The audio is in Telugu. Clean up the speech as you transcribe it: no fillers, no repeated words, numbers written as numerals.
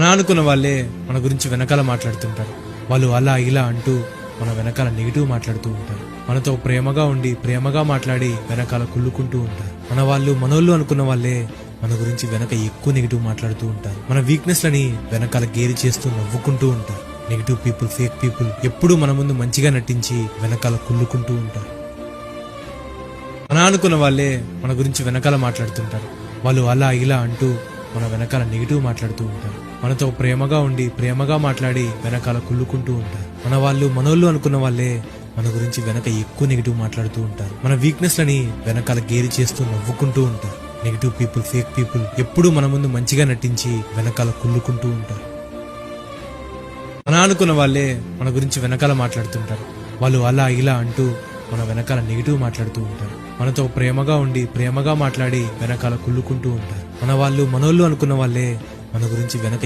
అనుకున్న వాళ్ళే మన గురించి వెనకాల మాట్లాడుతుంటారు. వాళ్ళు అలా ఇలా అంటూ మన వెనకాల నెగిటివ్ మాట్లాడుతూ ఉంటారు. మనతో ప్రేమగా ఉండి ప్రేమగా మాట్లాడి వెనకాల కుళ్ళుకుంటూ ఉంటారు. మనోళ్ళు అనుకున్న వాళ్ళే మన గురించి వెనక ఎక్కువ నెగిటివ్ మాట్లాడుతూ ఉంటారు. మన వీక్నెస్ లని వెనకాల గేరి చేస్తూ నవ్వుకుంటూ ఉంటారు. నెగిటివ్ పీపుల్, ఫేక్ పీపుల్ ఎప్పుడూ మన ముందు మంచిగా నటించి వెనకాల కుళ్ళుకుంటూ ఉంటారు. అనుకున్న వాళ్ళే మన గురించి వెనకాల మాట్లాడుతుంటారు. వాళ్ళు అలా ఇలా అంటూ మన వెనకాల నెగిటివ్ మాట్లాడుతూ ఉంటారు. మనతో ప్రేమగా ఉండి ప్రేమగా మాట్లాడి వెనకాల కుళ్ళుకుంటూ ఉంటారు. మనోళ్ళు అనుకున్న వాళ్ళే మన గురించి వెనక ఎక్కువ నెగిటివ్ మాట్లాడుతూ ఉంటారు. మన వీక్నెస్ లని వెనకాల గేరి చేస్తూ నవ్వుకుంటూ ఉంటారు. నెగిటివ్ పీపుల్, ఫేక్ పీపుల్ ఎప్పుడూ మన ముందు మంచిగా నటించి వెనకాల కుళ్ళుకుంటూ ఉంటారు. అనుకున్న వాళ్ళే మన గురించి వెనకాల మాట్లాడుతుంటారు. వాళ్ళు అలా ఇలా అంటూ మన వెనకాల నెగిటివ్ మాట్లాడుతూ ఉంటారు. మనతో ప్రేమగా ఉండి ప్రేమగా మాట్లాడి వెనకాల కుళ్ళుకుంటూ ఉంటారు. మనోళ్ళు అనుకున్న వాళ్ళే మన గురించి వెనక